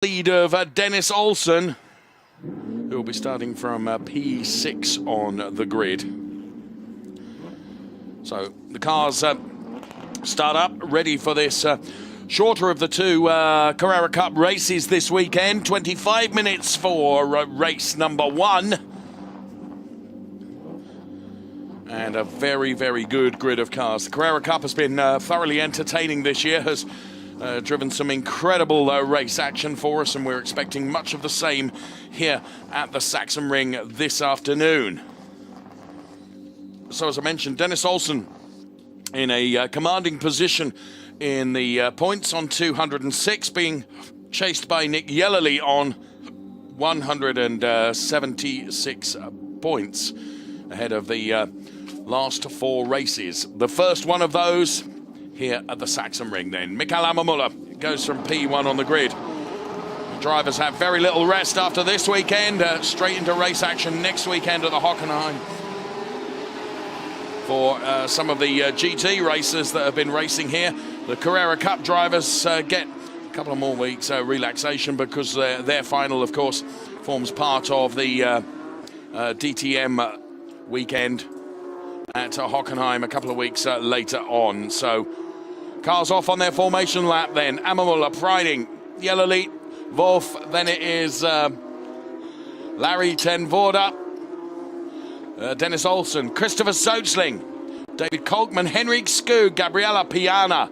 lead of Dennis Olsen, who will be starting from P6 on the grid. So the cars start up, ready for this shorter of the two Carrera Cup races this weekend. 25 minutes for race number 1. And a very, very good grid of cars. The Carrera Cup has been thoroughly entertaining this year, has driven some incredible race action for us, and we're expecting much of the same here at the Sachsenring this afternoon. So as I mentioned, Dennis Olsen in a commanding position in the points on 206, being chased by Nick Yellerly on 176 points ahead of the last 4 races. The first one of those here at the Sachsenring then. Mikael Ammermuller goes from P1 on the grid. The drivers have very little rest after this weekend, straight into race action next weekend at the Hockenheim. For some of the GT racers that have been racing here, the Carrera Cup drivers get a couple of more weeks relaxation, because their final, of course, forms part of the DTM weekend at Hockenheim a couple of weeks later on. So cars off on their formation lap then. Ammermuller, Preining, Yellerly, Wolf, then it is Larry ten Voorde, Dennis Olsen, Christopher Sochling, David Kolkman, Henrik Skoog, Gabriella Piana,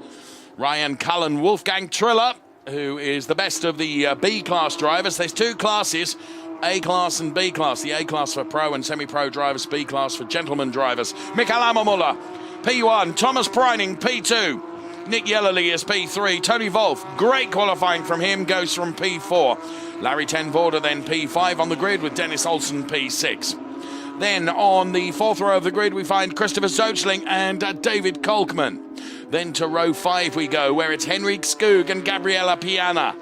Ryan Cullen, Wolfgang Triller, who is the best of the B-class drivers. There's 2 classes, A-class and B-class. The A-class for pro and semi-pro drivers, B-class for gentleman drivers. Mikael Ammermuller, P1, Thomas Preining, P2, Nick Yellerly is P3, Tony Wolff, great qualifying from him, goes from P4. Larry ten Voorde then P5 on the grid, with Dennis Olsen P6. Then on the 4th row of the grid we find Christopher Sochling and David Kolkman. Then to row 5 we go, where it's Henrik Skoog and Gabriella Piana.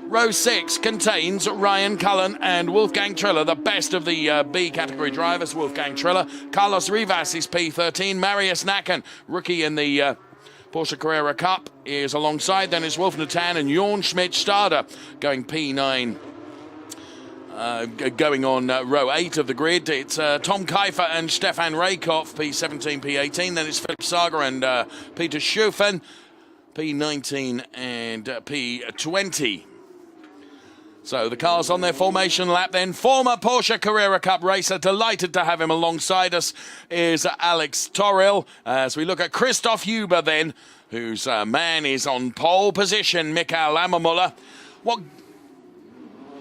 Row 6 contains Ryan Cullen and Wolfgang Triller, the best of the B category drivers. Wolfgang Triller, Carlos Rivas is P13, Marius Nacken, rookie in the Porsche Carrera Cup, is alongside. Then it's Wolf Natan and Jorn Schmidt-Stade going P9. Going on row 8 of the grid, it's Tom Keifer and Stefan Rakoff, P17, P18. Then it's Philip Sager and Peter Schufen, P19 and P20. So the cars on their formation lap then. Former Porsche Carrera Cup racer, delighted to have him alongside us, is Alex Toril. As we look at Christoph Huber then, whose man is on pole position, Mikael Ammermuller. What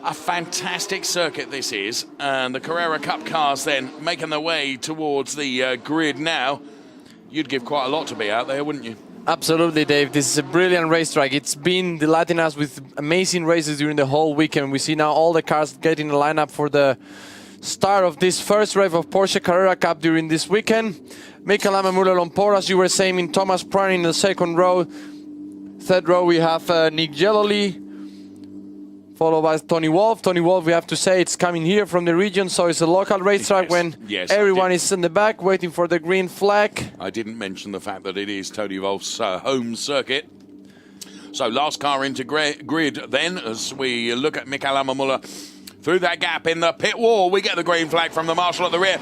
a fantastic circuit this is. And the Carrera Cup cars then making their way towards the grid now. You'd give quite a lot to be out there, wouldn't you? Absolutely, Dave. This is a brilliant racetrack. It's been delighting us with amazing races during the whole weekend. We see now all the cars getting the lineup for the start of this first wave of Porsche Carrera Cup during this weekend. Mikael Ammermuller on pole, as you were saying, in Thomas Preining in the 2nd row. 3rd row we have Nick Yellerly, followed by Tony Wolff. Tony Wolff, we have to say, it's coming here from the region, so it's a local racetrack. Yes, everyone is in the back waiting for the green flag. I didn't mention the fact that it is Tony Wolff's home circuit. So last car into grid then, as we look at Mikael Ammermuller through that gap in the pit wall. We get the green flag from the marshal at the rear.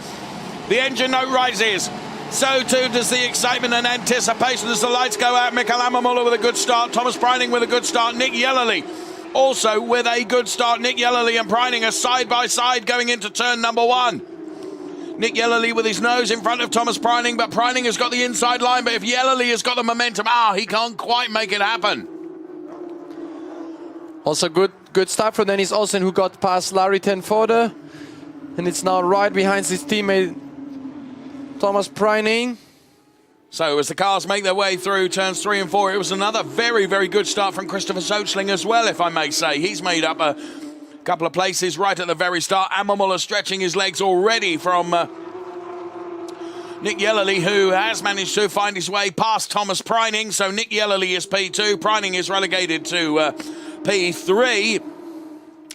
The engine note rises. So too does the excitement and anticipation as the lights go out. Mikael Ammermuller with a good start. Thomas Preining with a good start. Nick Yellerly also with a good start. Nick Yellerly and Preining are side by side going into turn number 1. Nick Yellerly with his nose in front of Thomas Preining, but Preining has got the inside line. But if Yellerly has got the momentum, he can't quite make it happen. Also good start for Dennis Olsen, who got past Larry ten Voorde. And it's now right behind his teammate Thomas Preining. So as the cars make their way through turns 3 and 4, it was another very, very good start from Christopher Sochling as well, if I may say. He's made up a couple of places right at the very start. Ammermuller stretching his legs already from Nick Yellerly, who has managed to find his way past Thomas Preining. So Nick Yellerly is P2. Preining is relegated to P3.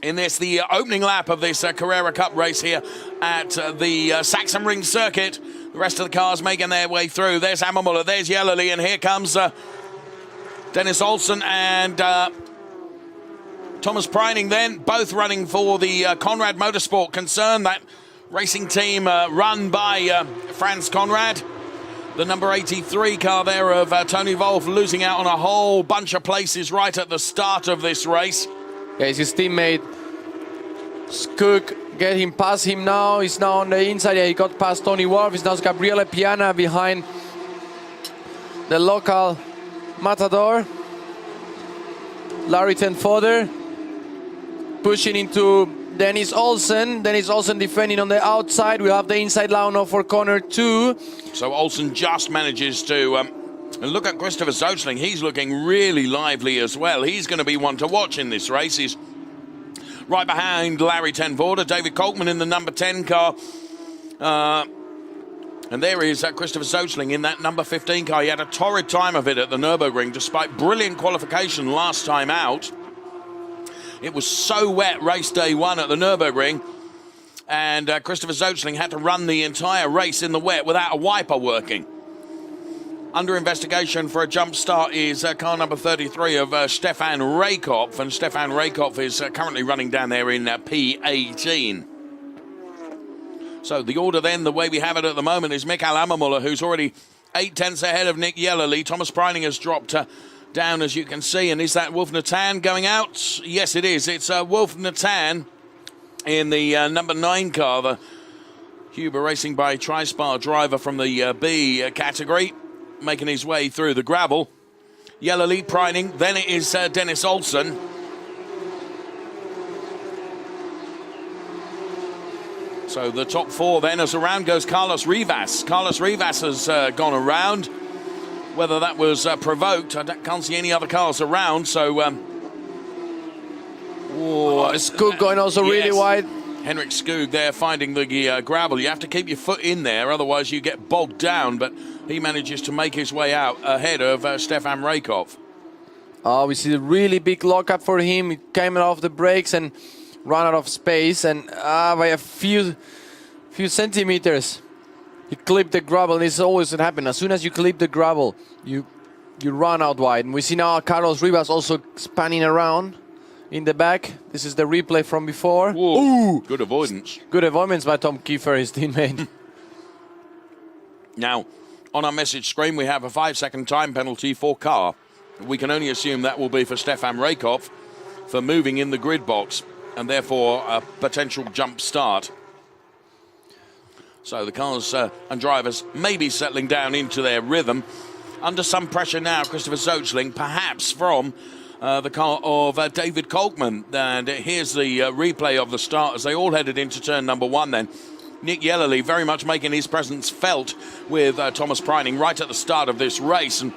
In this, the opening lap of this Carrera Cup race here at the Sachsenring circuit. The rest of the cars making their way through. There's Ammermuller, there's Yellerly, and here comes Dennis Olsen and Thomas Preining then, both running for the Conrad Motorsport concern, that racing team run by Franz Conrad. The number 83 car there of Tony Wolff losing out on a whole bunch of places right at the start of this race. Yeah, it's his teammate Skug get him past him now. He's now on the inside. Yeah, he got past Tony Wolff. It's now Gabriele Piana behind the local Matador. Larry Tenfodder pushing into Dennis Olsen. Dennis Olsen defending on the outside. We have the inside line now for corner 2. So Olsen just manages to and look at Christopher Zoechling. He's looking really lively as well. He's going to be one to watch in this race. He's right behind Larry Tenfodder, David Kolkman in the number 10 car. And there is Christopher Zoechling in that number 15 car. He had a torrid time of it at the Nürburgring, despite brilliant qualification last time out. It was so wet race day 1 at the Nürburgring, and Christopher Zoechling had to run the entire race in the wet without a wiper working. Under investigation for a jump start is car number 33 of Stefan Raykopf, and Stefan Raykopf is currently running down there in P18. So the order then, the way we have it at the moment, is Mikael Ammermuller, who's already 8 tenths ahead of Nick Yellerly. Thomas Preining has dropped down, as you can see. And is that Wolf Natan going out? Yes, it is. It's Wolf Natan in the number 9 car, the Huber Racing by Trispar driver from the B category, making his way through the gravel. Yellerly, Preining, then it is Dennis Olsen. So the top 4 then, as around goes Carlos Rivas. Carlos Rivas has gone around. Whether that was provoked, I can't see any other cars around, so... Skug going also really wide. Henrik Skug there finding the gravel. You have to keep your foot in there, otherwise you get bogged down, but he manages to make his way out ahead of Stefan Raykopf. Oh, we see a really big lockup for him. He came off the brakes and run out of space, and by a few centimeters he clipped the gravel. And this always happens. As soon as you clip the gravel, you run out wide. And we see now Carlos Rivas also spanning around in the back. This is the replay from before. Ooh, good avoidance. Good avoidance by Tom Kiefer, his teammate. Now, on our message screen, we have a 5-second time penalty for car. We can only assume that will be for Stefan Raykopf for moving in the grid box, and therefore a potential jump start. So the cars and drivers may be settling down into their rhythm. Under some pressure now, Christopher Zoechling, perhaps from the car of David Kolkman. And here's the replay of the start as they all headed into turn number 1 then. Nick Yellerly very much making his presence felt with Thomas Preining right at the start of this race, and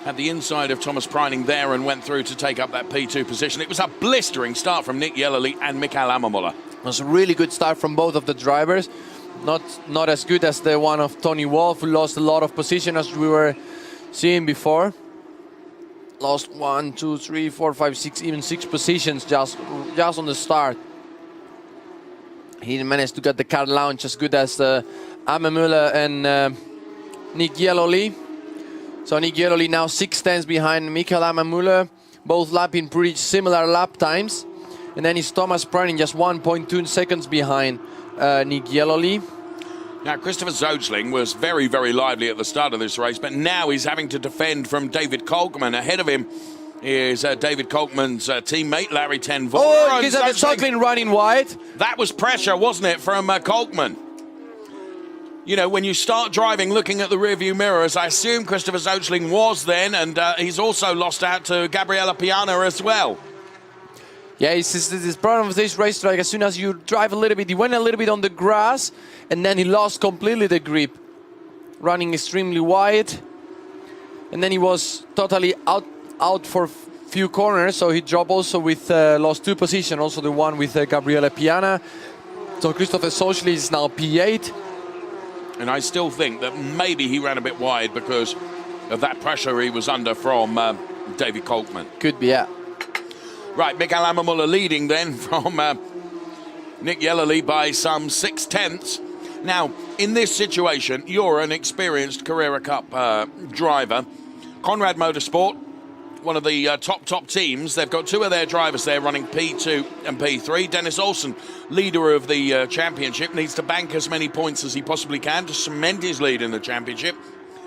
had the inside of Thomas Preining there and went through to take up that P2 position. It was a blistering start from Nick Yellerly and Mikael Ammermuller. It was a really good start from both of the drivers. Not as good as the one of Tony Wolff, who lost a lot of position as we were seeing before. Lost 1, 2, 3, 4, 5, 6, even 6 positions just on the start. He didn't manage to get the car launch as good as Ammermuller and Nick Yellerly. So Nick Yellerly now 6 tenths behind Mikael Ammermuller, both lapping pretty similar lap times. And then it's Thomas Preining just 1.2 seconds behind Nick Yellerly. Now, Christopher Zoechling was very, very lively at the start of this race, but now he's having to defend from David Kolkman. Ahead of him is David Kolkman's teammate, Larry Tenfodder. Oh, he's Zoechling running wide. That was pressure, wasn't it, from Kolkman? You know, when you start driving, looking at the rearview mirrors, I assume Christopher Zoechling was then, and he's also lost out to Gabriele Piana as well. Yeah, it's this problem of this racetrack. As soon as you drive a little bit, he went a little bit on the grass, and then he lost completely the grip, running extremely wide. And then he was totally out for few corners, so he dropped also with lost 2 positions, also the one with Gabriele Piana. So Christopher Zoechling is now P8. And I still think that maybe he ran a bit wide because of that pressure he was under from David Kolkman. Could be, yeah. Right, Mikael Ammermuller leading then from Nick Yellerly by some 6 tenths. Now, in this situation, you're an experienced Carrera Cup driver. Conrad Motorsport one of the top teams. They've got two of their drivers there running P2 and P3. Dennis Olsen, leader of the championship, needs to bank as many points as he possibly can to cement his lead in the championship.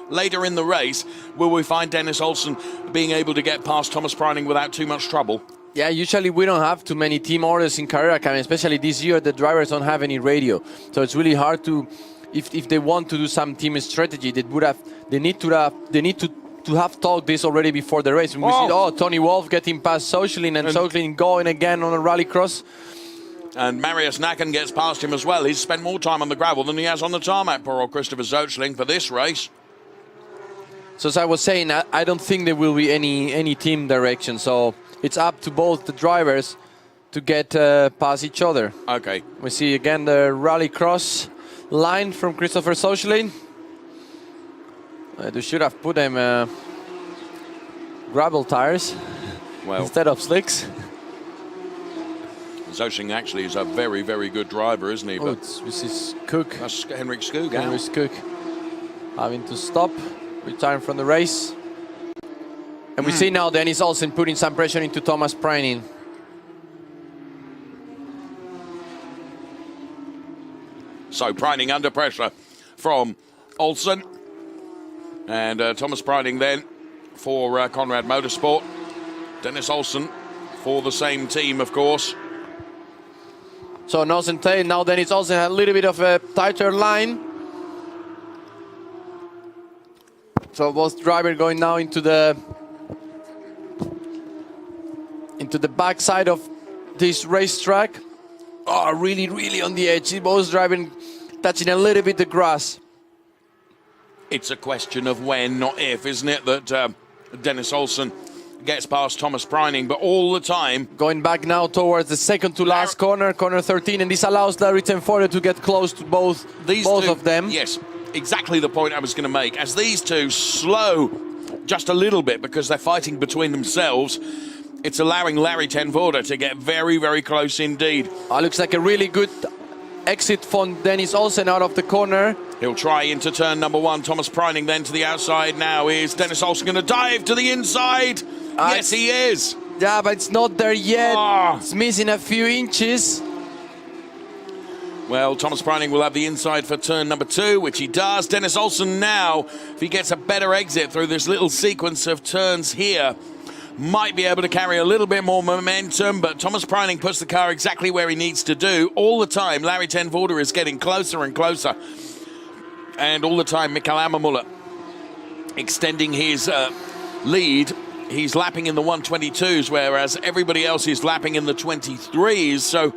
Later in the race, will we find Dennis Olsen being able to get past Thomas Preining without too much trouble? Yeah, usually we don't have too many team orders in Carrera, especially this year the drivers don't have any radio. So it's really hard to, if they want to do some team strategy, they need to have talked this already before the race. And we see, Tony Wolff getting past Socialin and Socialin going again on a rallycross. And Marius Nacken gets past him as well. He's spent more time on the gravel than he has on the tarmac, poor old Christopher Socialin, for this race. So as I was saying, I don't think there will be any team direction. So it's up to both the drivers to get past each other. Okay. We see again the rallycross line from Christopher Socialin. They should have put them gravel tires instead of slicks. Socialin actually is a very, very good driver, isn't he? This is Cook. That's Henrik Skog. Henrik Cook having to stop, return from the race. And we see now Dennis Olsen putting some pressure into Thomas Preining. So Preining under pressure from Olsen. And Thomas Preining then for Conrad Motorsport. Dennis Olsen for the same team, of course. So now Dennis Olsen had a little bit of a tighter line. So both drivers going now into the backside of this racetrack. Oh, really, really on the edge. Both driving, touching a little bit the grass. It's a question of when, not if, isn't it, that Dennis Olsen gets past Thomas Preining, but all the time. Going back now towards the second to last corner 13, and this allows Larry Tenforde to get close to both of them. Yes, exactly the point I was going to make. As these two slow just a little bit because they're fighting between themselves, it's allowing Larry Tenforde to get very, very close indeed. Looks like a really good exit from Dennis Olsen out of the corner. He'll try into turn number one. Thomas Preining then to the outside now. Is Dennis Olsen going to dive to the inside? Yes, he is. Yeah, but it's not there yet. It's missing a few inches. Well, Thomas Preining will have the inside for turn number two, which he does. Dennis Olsen now, if he gets a better exit through this little sequence of turns here, might be able to carry a little bit more momentum, but Thomas Preining puts the car exactly where he needs to do. All the time, Larry Tenforde is getting closer and closer. And all the time, Mikael Ammermuller extending his lead. He's lapping in the 122s, whereas everybody else is lapping in the 23s. So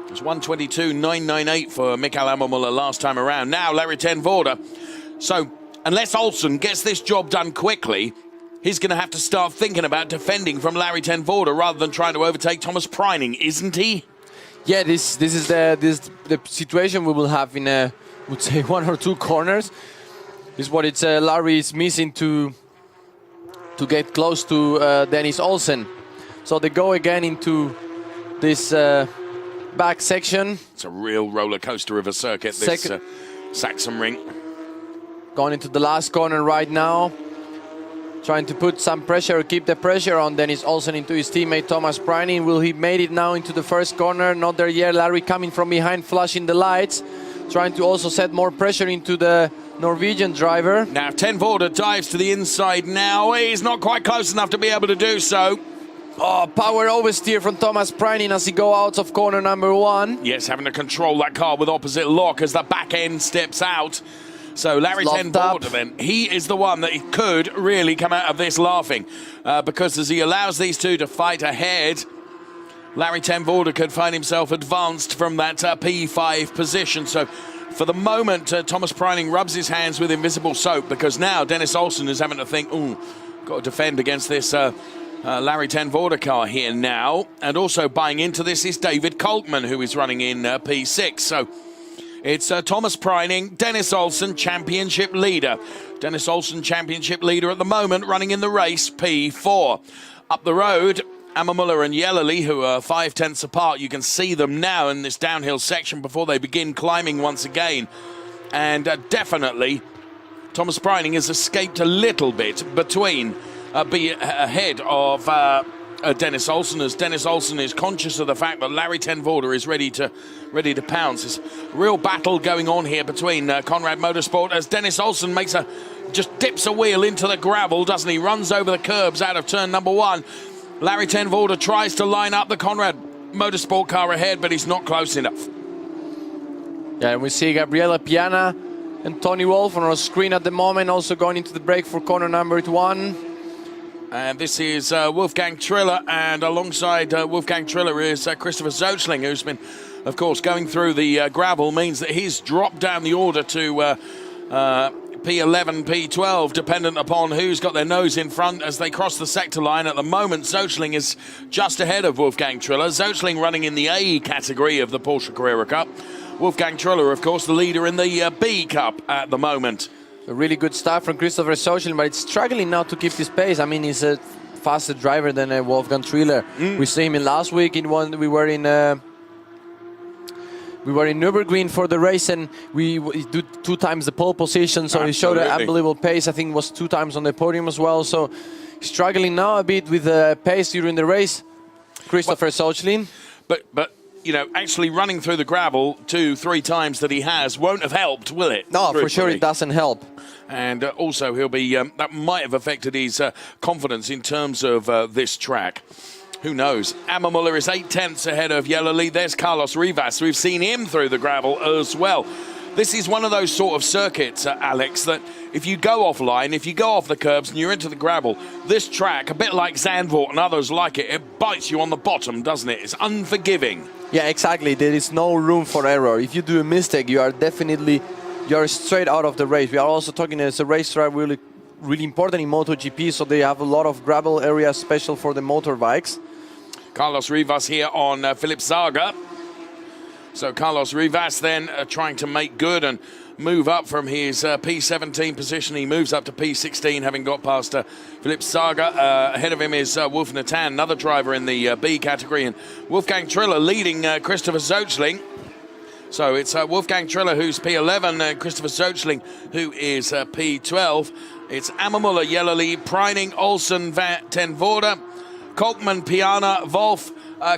it's 122.998 for Mikael Ammermuller last time around. Now, Larry Tenforde. So unless Olsen gets this job done quickly, he's going to have to start thinking about defending from Larry Tenforde rather than trying to overtake Thomas Preining, isn't he? Yeah, this is the situation we will have in I would say one or two corners. Is what it's Larry is missing to get close to Dennis Olsen. So they go again into this back section. It's a real roller coaster of a circuit, this Sachsenring. Going into the last corner right now. Trying to put some pressure, keep the pressure on Dennis Olsen into his teammate Thomas Preining. Will he made it now into the first corner? Not there yet. Larry coming from behind, flashing the lights. Trying to also set more pressure into the Norwegian driver. Now Tenforde dives to the inside now. He's not quite close enough to be able to do so. Oh, power oversteer from Thomas Preining as he go out of corner number one. Yes, having to control that car with opposite lock as the back end steps out. So Larry Tenforde then, he is the one that could really come out of this laughing because as he allows these two to fight ahead, Larry Tenforde could find himself advanced from that P5 position. So for the moment, Thomas Preining rubs his hands with invisible soap because now Dennis Olsen is having to think, ooh, got to defend against this Larry Tenforde car here now. And also buying into this is David Coltman, who is running in P6. So it's Thomas Preining, Dennis Olsen, championship leader. Dennis Olsen, championship leader at the moment, running in the race, P4. Up the road, Ammermuller and Yellerly, who are 5/10 apart. You can see them now in this downhill section before they begin climbing once again. And definitely, Thomas Preining has escaped a little bit between be ahead of Dennis Olsen, as Dennis Olsen is conscious of the fact that Larry ten Voorde is ready to pounce. There's a real battle going on here between Conrad Motorsport as Dennis Olsen just dips a wheel into the gravel, doesn't he? Runs over the curbs out of turn number 1. Larry ten Voorde tries to line up the Conrad Motorsport car ahead, but he's not close enough. Yeah, and we see Gabriele Piana and Tony Wolff on our screen at the moment, also going into the break for corner number 1. And this is Wolfgang Triller, and alongside Wolfgang Triller is Christopher Zoechling, who's been, of course, going through the gravel, means that he's dropped down the order to P11, P12, dependent upon who's got their nose in front as they cross the sector line. At the moment, Zoechling is just ahead of Wolfgang Triller. Zoechling running in the A category of the Porsche Carrera Cup. Wolfgang Triller, of course, the leader in the B Cup at the moment. A really good start from Christopher Zoechling, but it's struggling now to keep this pace. I mean, he's a faster driver than Wolfgang Triller. We saw him in last week. We were in Nürburgring for the race, and we did 2 times the pole position, so he showed an unbelievable pace. I think was 2 times on the podium as well. So struggling now a bit with the pace during the race, Christopher Zoechling. But you know, actually running through the gravel 2-3 times that he has won't have helped, will it? No, for sure it doesn't help. And also he'll be that might have affected his confidence in terms of this track. Who knows? Amar Muller is 8/10 ahead of Yellowly. There's Carlos Rivas. We've seen him through the gravel as well. This is one of those sort of circuits, Alex, that if you go offline, if you go off the curbs and you're into the gravel, this track, a bit like Zandvoort and others like it, it bites you on the bottom, doesn't it? It's unforgiving. Yeah, exactly. There is no room for error. If you do a mistake, you're straight out of the race. We are also talking as a racetrack really important in MotoGP, so they have a lot of gravel areas special for the motorbikes. Carlos Rivas here on Philipp Zager. So Carlos Rivas then trying to make good and move up from his P17 position. He moves up to P16, having got past Philipp Zager. Ahead of him is Wolf Natan, another driver in the B category, and Wolfgang Triller leading Christopher Zoechling. So it's Wolfgang Triller who's P11 and Christopher Zoechling who is P12. It's Amar Muller, Yellowly, Preining, Olsen, ten Voorde, Kolkman, Piana, Wolff,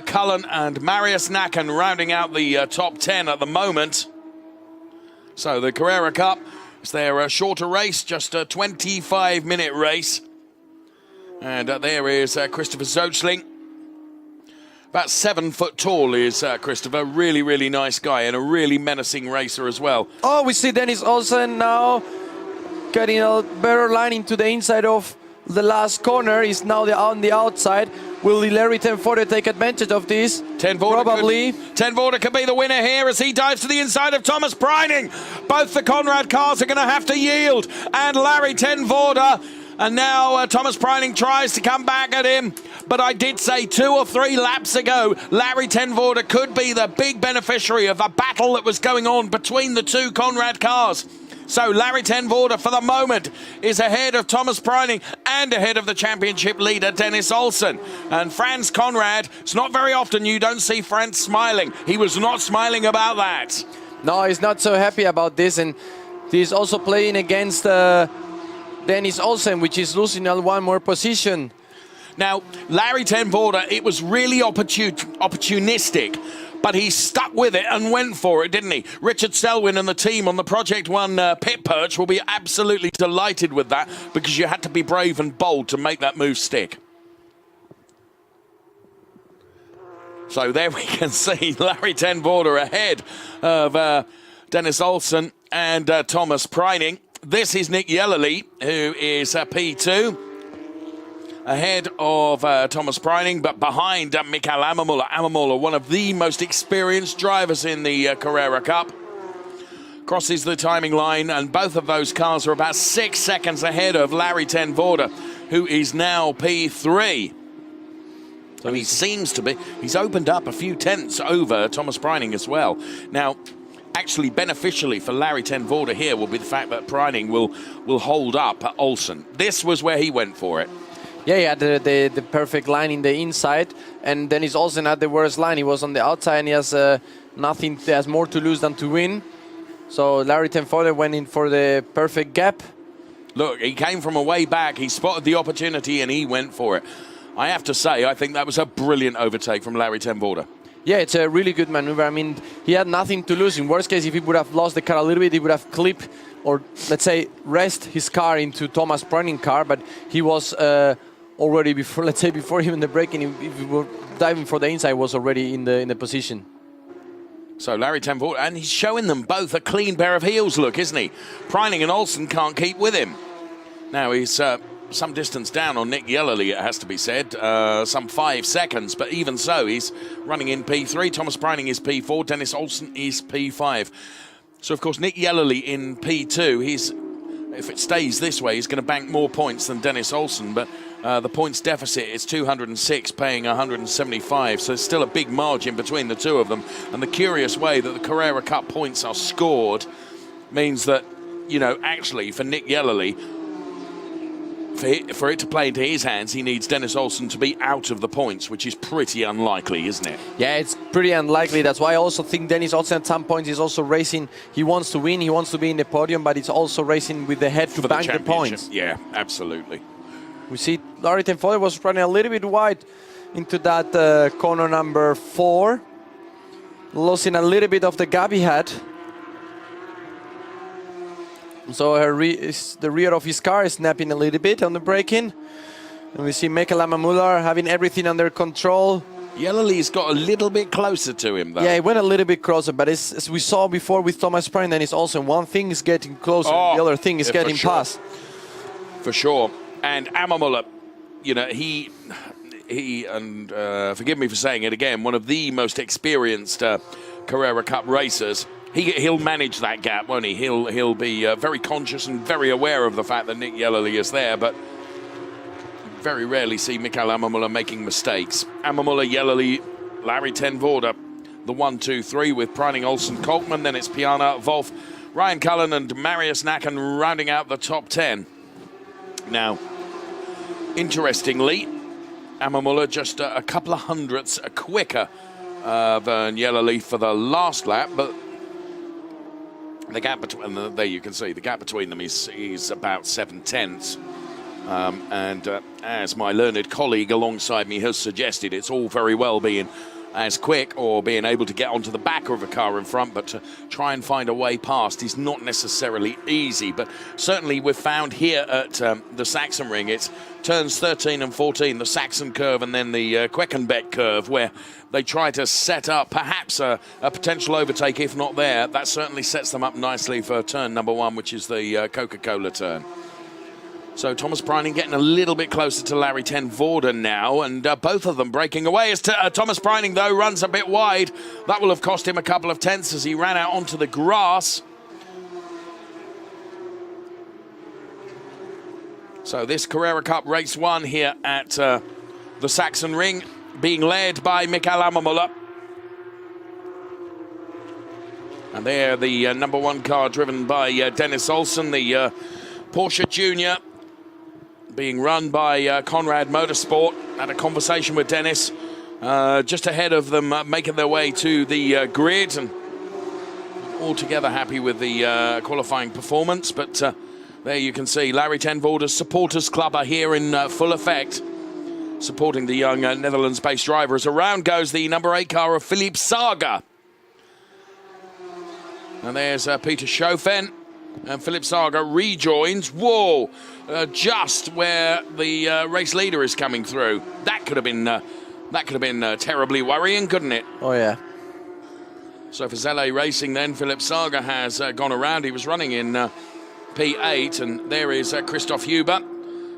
Cullen and Marius Nacken rounding out the top 10 at the moment. So the Carrera Cup is their shorter race, just a 25-minute race. And there is Christopher Zoechling. About 7 foot tall is Christopher. Really, really nice guy and a really menacing racer as well. Oh, we see Dennis Olsen now getting a better line into the inside of the last corner. He's now on the outside. Will Larry ten Voorde take advantage of this? Ten Voorde probably. Ten Voorde could be the winner here as he dives to the inside of Thomas Preining. Both the Conrad cars are going to have to yield. And Larry ten Voorde. And now Thomas Preining tries to come back at him. But I did say 2 or 3 laps ago, Larry ten Voorde could be the big beneficiary of a battle that was going on between the 2 Conrad cars. So Larry ten Voorde, for the moment, is ahead of Thomas Preining and ahead of the championship leader, Dennis Olsen. And Franz Conrad, it's not very often you don't see Franz smiling. He was not smiling about that. No, he's not so happy about this. And he's also playing against Dennis Olsen, which is losing one more position. Now, Larry ten Voorde, it was really opportunistic. But he stuck with it and went for it, didn't he? Richard Selwyn and the team on the Project One pit perch will be absolutely delighted with that because you had to be brave and bold to make that move stick. So there we can see Larry ten Voorde ahead of Dennis Olsen and Thomas Preining. This is Nick Yellowly, who is P2. Ahead of Thomas Preining, but behind Mikael Amar Muller. Amar Muller, one of the most experienced drivers in the Carrera Cup. Crosses the timing line, and both of those cars are about 6 seconds ahead of Larry ten Voorde, who is now P3. So he seems to be, he's opened up a few tenths over Thomas Preining as well. Now, actually beneficially for Larry ten Voorde here will be the fact that Preining will hold up at Olsen. This was where he went for it. Yeah, he had the perfect line in the inside, and then he's also not the worst line. He was on the outside, and he has nothing. He has more to lose than to win. So Larry ten Voorde went in for the perfect gap. Look, he came from a way back. He spotted the opportunity and he went for it. I have to say, I think that was a brilliant overtake from Larry ten Voorde. Yeah, it's a really good maneuver. I mean, he had nothing to lose. In worst case, if he would have lost the car a little bit, he would have clipped or, let's say, rest his car into Thomas Preining's car. But he was already before, let's say, before even the braking, if he were diving for the inside, was already in the position. So Larry ten Voorde, and he's showing them both a clean pair of heels, look, isn't he? Preining and Olsen can't keep with him. Now he's some distance down on Nick Yellerly, it has to be said, some 5 seconds, but even so, he's running in P3. Thomas Preining is P4, Dennis Olsen is P5. So, of course, Nick Yellerly in P2, if it stays this way, he's going to bank more points than Dennis Olsen, but the points deficit is 206, paying 175, so there's still a big margin between the two of them. And the curious way that the Carrera Cup points are scored means that, you know, actually, for Nick Yellerly, for it to play into his hands, he needs Dennis Olsen to be out of the points, which is pretty unlikely, isn't it? Yeah, it's pretty unlikely. That's why I also think Dennis Olsen at some point is also racing. He wants to win, he wants to be in the podium, but he's also racing with the head to bank the points. Yeah, absolutely. We see Larry ten Voorde was running a little bit wide into that corner number 4, losing a little bit of the gap he had. So the rear of his car is snapping a little bit on the braking. And we see Mikael Ammermuller having everything under control. Yellerly's got a little bit closer to him, though. Yeah, he went a little bit closer, but as we saw before with Thomas Preining, then it's also one thing is getting closer, and the other thing is getting past. For sure. And Ammermuller, you know, he and forgive me for saying it again, one of the most experienced Carrera Cup racers. He'll manage that gap, won't he? He'll be very conscious and very aware of the fact that Nick Yellerly is there, but very rarely see Mikael Ammermuller making mistakes. Ammermuller, Yellerly, Larry ten Voorde, the 1, 2, 3 with Preining, Olsen, Kolkman. Then it's Piana, Wolf, Ryan Cullen and Marius Nacken rounding out the top 10. Now, interestingly, Ammermuller just a couple of hundredths quicker than Yellerly for the last lap, but the gap between there you can see the gap between them is about 7 tenths. And as my learned colleague alongside me has suggested, it's all very well being as quick or being able to get onto the back of a car in front, but to try and find a way past is not necessarily easy. But certainly we've found here at the Sachsenring, it's turns 13 and 14, the Sachsen curve and then the Queckenbeck curve, where they try to set up perhaps a potential overtake. If not there, that certainly sets them up nicely for turn number 1, which is the Coca-Cola turn. So Thomas Preining getting a little bit closer to Larry ten Voorde now, and both of them breaking away. As Thomas Preining, though, runs a bit wide. That will have cost him a couple of tenths as he ran out onto the grass. So this Carrera Cup Race 1 here at the Sachsenring, being led by Mikael Ammermuller. And there, the number 1 car driven by Dennis Olsen, the Porsche Junior, being run by Conrad Motorsport. Had a conversation with Dennis just ahead of them making their way to the grid, and altogether happy with the qualifying performance. But there you can see Larry ten Voorde's supporters club are here in full effect, supporting the young Netherlands-based driver as around goes the number 8 car of Philippe Saga. And there's Peter Schofen. And Philippe Saga rejoins. Whoa! Just where the race leader is coming through. That could have been terribly worrying, couldn't it? Oh yeah. So for Zelle Racing, then Philippe Saga has gone around. He was running in P8, and there is Christoph Huber,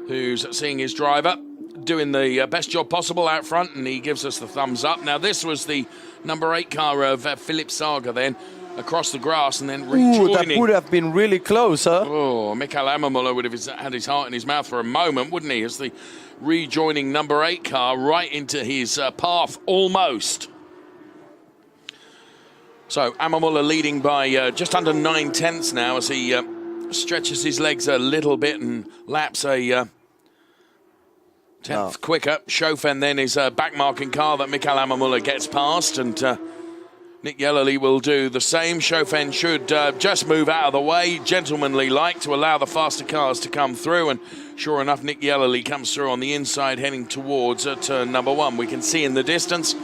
who's seeing his driver doing the best job possible out front, and he gives us the thumbs up. Now this was the number 8 car of Philippe Saga then, across the grass and then rejoining. Ooh, that would have been really close, huh? Oh, Mikael Ammermuller would have had his heart in his mouth for a moment, wouldn't he? As the rejoining number 8 car right into his path, almost. So Ammermuller leading by just under 9 tenths now as he stretches his legs a little bit and laps a tenth quicker. Schofen then is a back-marking car that Mikael Ammermuller gets past, and Nick Yellerly will do the same. Chaufin should just move out of the way, gentlemanly-like, to allow the faster cars to come through. And sure enough, Nick Yellerly comes through on the inside, heading towards turn number 1. We can see in the distance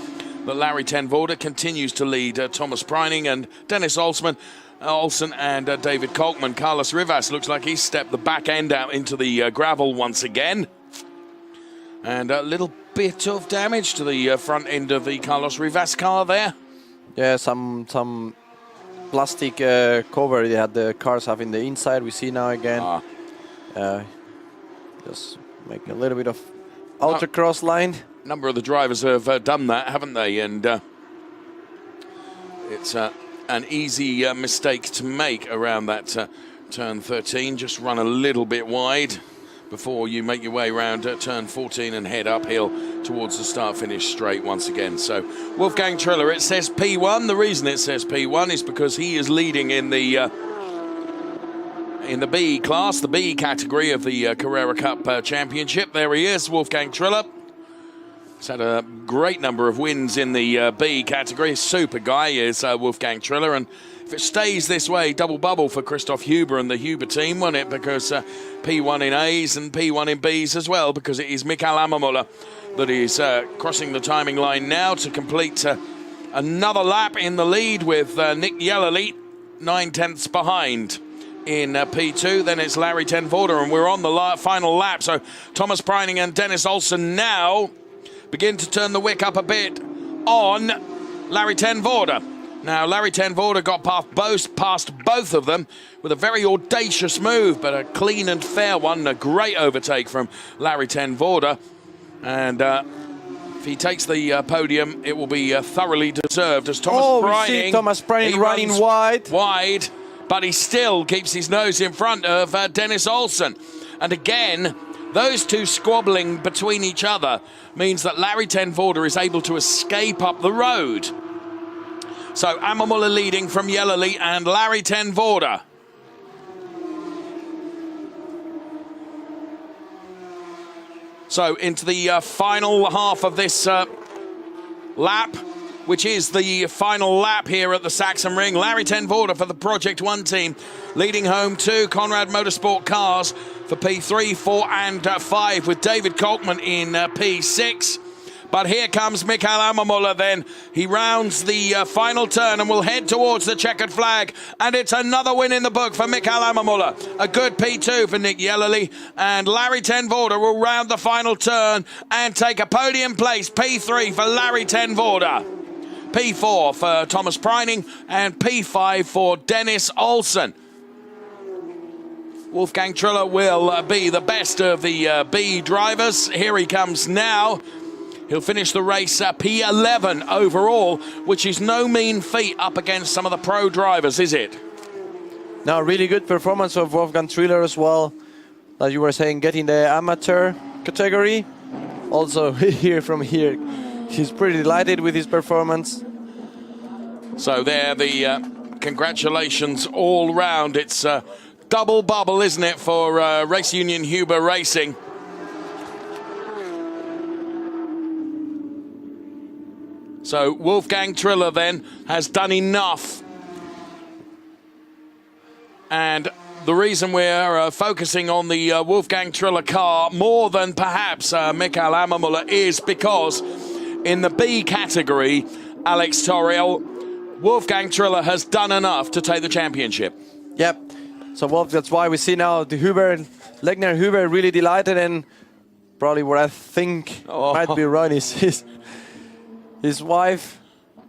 that Larry ten Voorde continues to lead Thomas Preining and Dennis Olsen and David Kolkman. Carlos Rivas looks like he's stepped the back end out into the gravel once again. And a little bit of damage to the front end of the Carlos Rivas car there. Yeah, some plastic cover they had the cars have in the inside. We see now again. Just make a little bit of autocross line. A number of the drivers have done that, haven't they? And it's an easy mistake to make around that turn 13. Just run a little bit wide before you make your way around turn 14 and head uphill towards the start-finish straight once again. So Wolfgang Triller, it says P1. The reason it says P1 is because he is leading in the B class, the B category of the Carrera Cup Championship. There he is, Wolfgang Triller. He's had a great number of wins in the B category. Super guy is Wolfgang Triller, and if it stays this way, double bubble for Christoph Huber and the Huber team, won't it? Because P1 in A's and P1 in B's as well, because it is Mikael Ammermuller that is crossing the timing line now to complete another lap in the lead with Nick Yellerly 9/10 behind in P2. Then it's Larry ten Voorde, and we're on the final lap. So Thomas Preining and Dennis Olsen now begin to turn the wick up a bit on Larry ten Voorde. Now, Larry ten Voorde got past both of them with a very audacious move, but a clean and fair one. A great overtake from Larry ten Voorde. And if he takes the podium, it will be thoroughly deserved. As we see Thomas Preining running wide. But he still keeps his nose in front of Dennis Olsen. And again, those two squabbling between each other means that Larry ten Voorde is able to escape up the road. So Ammermuller leading from Yellerly and Larry ten Voorde. So into the final half of this lap, which is the final lap here at the Sachsenring. Larry ten Voorde for the Project 1 team, leading home 2 Conrad Motorsport cars for P3, 4 and 5, with David Kolkman in P6. But here comes Mikael Ammermuller then. He rounds the final turn and will head towards the checkered flag. And it's another win in the book for Mikael Ammermuller. A good P2 for Nick Yellerly. And Larry ten Voorde will round the final turn and take a podium place. P3 for Larry ten Voorde. P4 for Thomas Preining and P5 for Dennis Olsen. Wolfgang Triller will be the best of the B drivers. Here he comes now. He'll finish the race P11 overall, which is no mean feat up against some of the pro drivers, is it? No, really good performance of Wolfgang Triller as well. As you were saying, getting the amateur category. Also here, he's pretty delighted with his performance. So there, the congratulations all round. It's double bubble, isn't it, for Race Union Huber Racing. So Wolfgang Triller then has done enough. And the reason we're focusing on the Wolfgang Triller car more than perhaps Mikael Ammermuller is because in the B category, Alex Torriel, Wolfgang Triller has done enough to take the championship. Yep. So Wolf, that's why we see now the Legner Huber really delighted, and probably what I think might be wrong is his wife.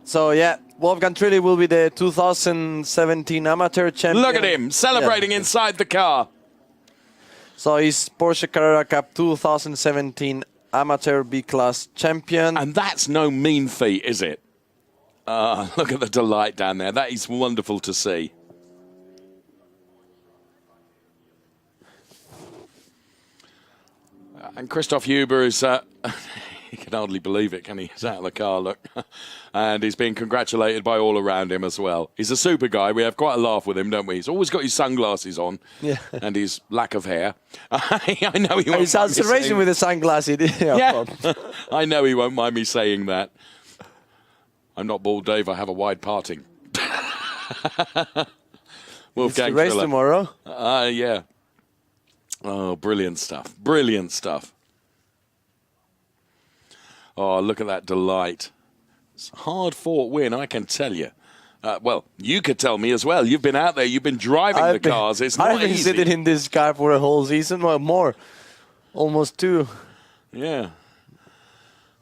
So yeah, Wolfgang Triller will be the 2017 amateur champion. Look at him celebrating inside the car. So he's Porsche Carrera Cup 2017 amateur B-class champion. And that's no mean feat, is it? Look at the delight down there. That is wonderful to see. And Christoph Huber is... he can hardly believe it, can he? He's out of the car, look. And he's being congratulated by all around him as well. He's a super guy. We have quite a laugh with him, don't we? He's always got his sunglasses on and his lack of hair. I know he won't. He's racing with the sunglasses. Yeah. I know he won't mind me saying that. I'm not bald, Dave. I have a wide parting. Wolfgang race tomorrow. Yeah. Oh, brilliant stuff. Brilliant stuff. Oh, look at that delight. It's a hard-fought win, I can tell you. Well, you could tell me as well. You've been out there. You've been driving the cars. It's not easy. I've been sitting in this car for a whole season. Well, more. Almost 2. Yeah.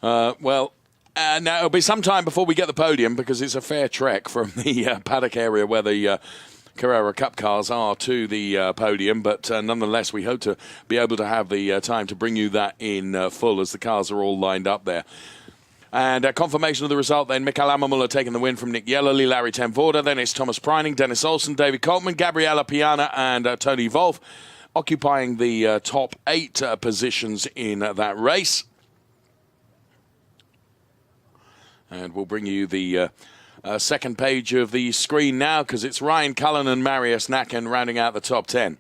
Well, now it'll be some time before we get the podium because it's a fair trek from the paddock area where the Carrera Cup cars are to the podium. But nonetheless, we hope to be able to have the time to bring you that in full as the cars are all lined up there. And confirmation of the result then, Mikael Ammermuller taking the win from Nick Yellerly, Larry ten Voorde. Then it's Thomas Preining, Dennis Olsen, David Coltman, Gabriella Piana and Tony Wolff occupying the top 8 positions in that race. And we'll bring you the second page of the screen now because it's Ryan Cullen and Marius Nacken rounding out the top 10.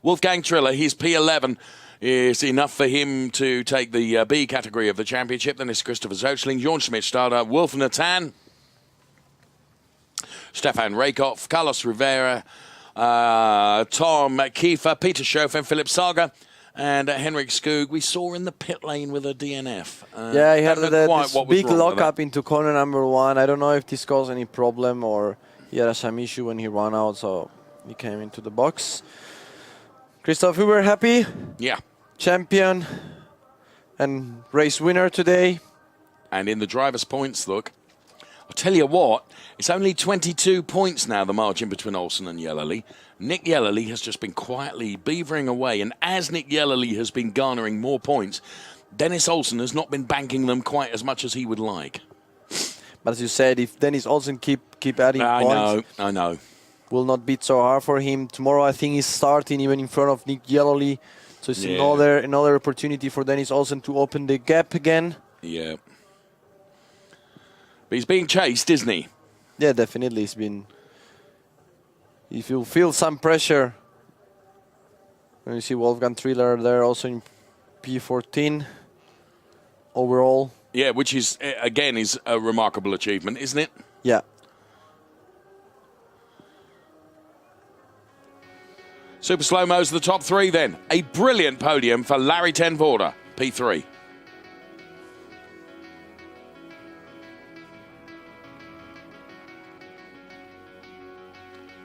Wolfgang Triller, he's P11. Is enough for him to take the B category of the championship. Then it's Christopher Zoechling, Jorn Schmidt-Starter, Wolf Natan, Stefan Rakoff, Carlos Rivera, Tom Kiefer, Peter Schofen, Philip Sager, and Henrik Skoog. We saw in the pit lane with a DNF. Yeah, he had this big lockup into corner number 1. I don't know if this caused any problem or he had some issue when he ran out, so he came into the box. Christoph, we were happy. Yeah. Champion and race winner today. And in the driver's points, look, I'll tell you what, it's only 22 points now, the margin between Olsen and Yellerly. Nick Yellerly has just been quietly beavering away, and as Nick Yellerly has been garnering more points, Dennis Olsen has not been banking them quite as much as he would like. But as you said, if Dennis Olsen keep adding points, I know. Will not be so hard for him. Tomorrow, I think he's starting even in front of Nick Yellerly. So it's another opportunity for Dennis Olsen to open the gap again. Yeah. But he's being chased, isn't he? Yeah, definitely. He's been... If you feel some pressure, and you see Wolfgang Triller there also in P14 overall. Yeah, which is, again, is a remarkable achievement, isn't it? Yeah. Super slow-mos the top 3 then. A brilliant podium for Larry ten Voorde, P3.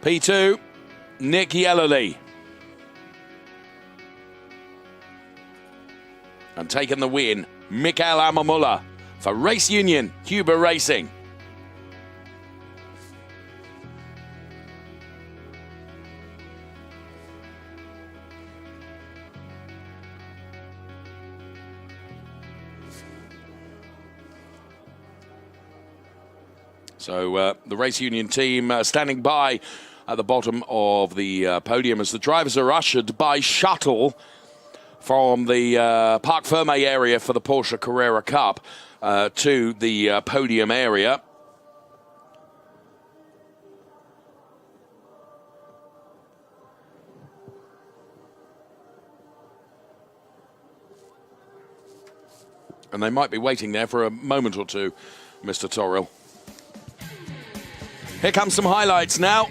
P2, Nick Yellerly. And taking the win, Mikael Ammermuller for Race Union, Cuba Racing. So the Race Union team standing by at the bottom of the podium as the drivers are ushered by shuttle from the Parc Ferme area for the Porsche Carrera Cup to the podium area. And they might be waiting there for a moment or two, Mr. Toril. Here comes some highlights now.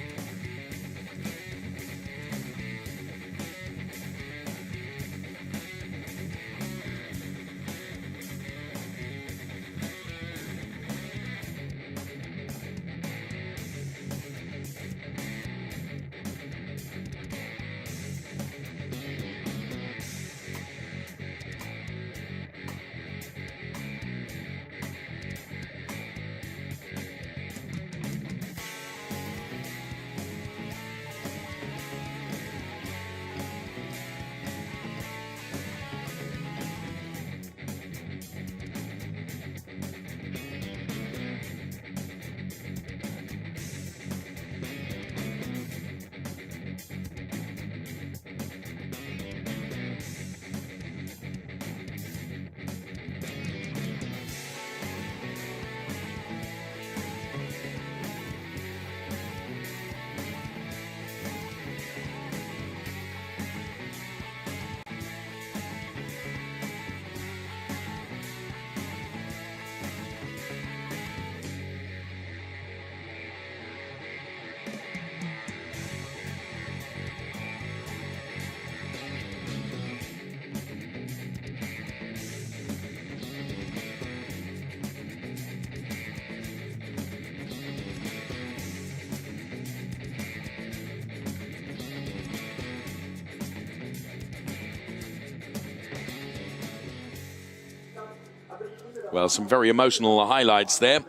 well, some very emotional highlights there.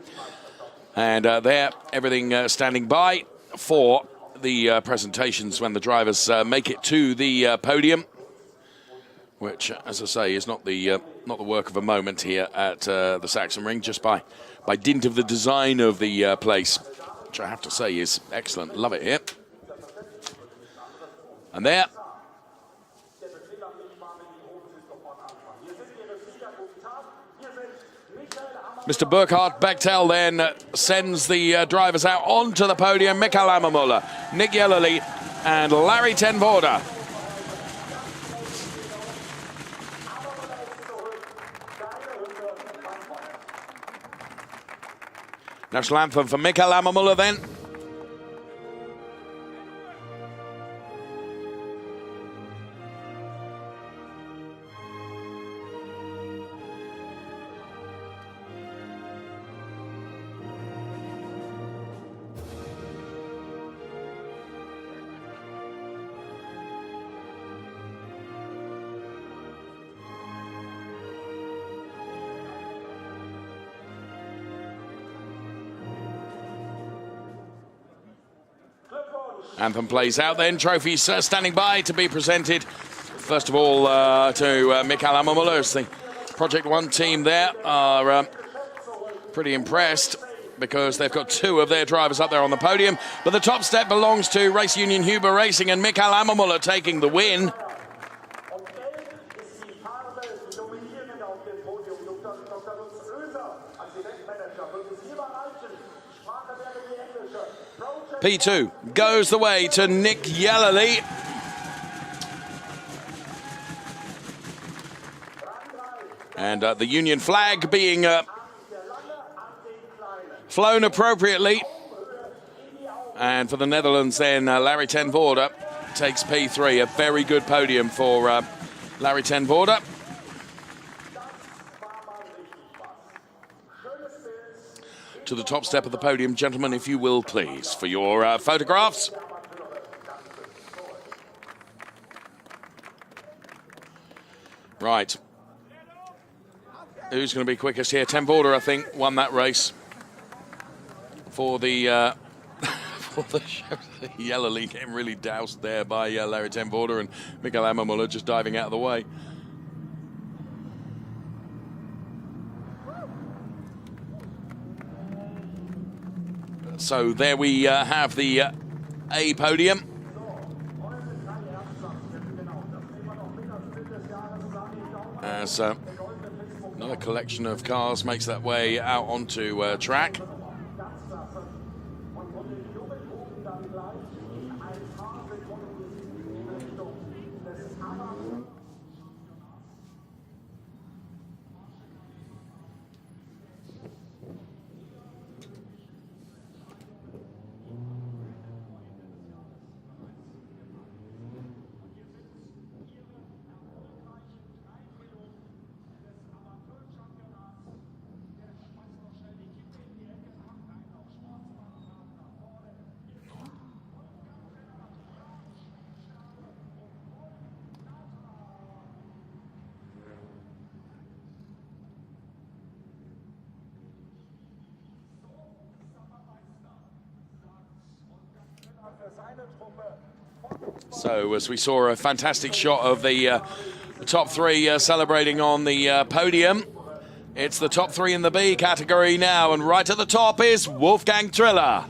And there, everything standing by for the presentations when the drivers make it to the podium, which, as I say, is not the work of a moment here at the Sachsenring, just by dint of the design of the place, which I have to say is excellent. Love it here. And there, Mr. Burkhard Bechtel then sends the drivers out onto the podium. Michael Ammermuller, Nick Yellerly, and Larry ten Voorde. National anthem for Michael Ammermuller then. Anthem plays out then. Trophies standing by to be presented. First of all, to Michael Ammermuller. The Project One team there are pretty impressed because they've got two of their drivers up there on the podium. But the top step belongs to Race Union Huber Racing, and Michael Ammermuller taking the win. P2 goes the way to Nick Yellerly. And the Union flag being flown appropriately. And for the Netherlands then, Larry ten Voorde takes P3. A very good podium for Larry ten Voorde. To the top step of the podium, gentlemen, if you will, please, for your photographs. Right. Who's going to be quickest here? Ten Voorde, I think, won that race for the for the Yellerly getting really doused there by Larry ten Voorde, and Michael Ammermuller just diving out of the way. So there we have the A podium. As another collection of cars makes that way out onto track. So as we saw a fantastic shot of the top three celebrating on the podium, it's the top three in the B category now, and right at the top is Wolfgang Triller.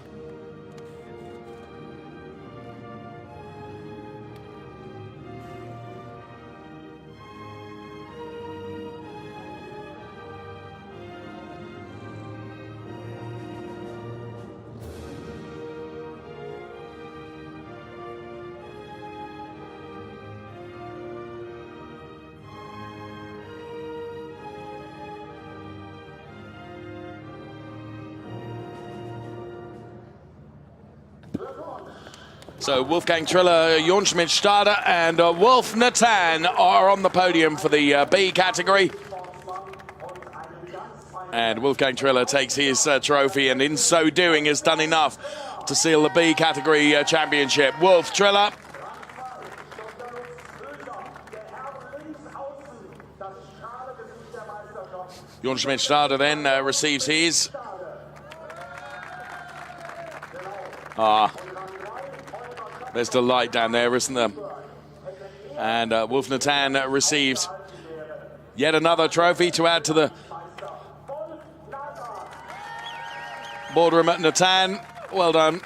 So Wolfgang Triller, Jorn Schmidt-Stade and Wolf Natan are on the podium for the B category. And Wolfgang Triller takes his trophy, and in so doing has done enough to seal the B category championship. Wolf Triller. Jorn Schmidt-Stade then receives his. There's the light down there, isn't there? And Wolf Natan receives yet another trophy to add to the boardroom at Natan. Well done.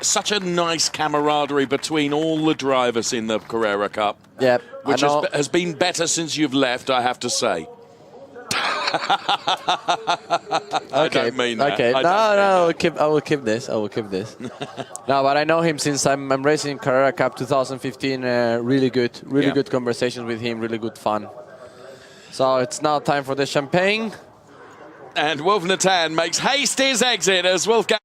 Such a nice camaraderie between all the drivers in the Carrera Cup. Yeah, which has been better since you've left, I have to say. I don't mean that. Okay, I will keep this. I will keep this. No, but I know him since I'm racing Carrera Cup 2015. Really good, good conversations with him. Really good fun. So it's now time for the champagne. And Wolf Natan makes haste his exit as Wolfgang.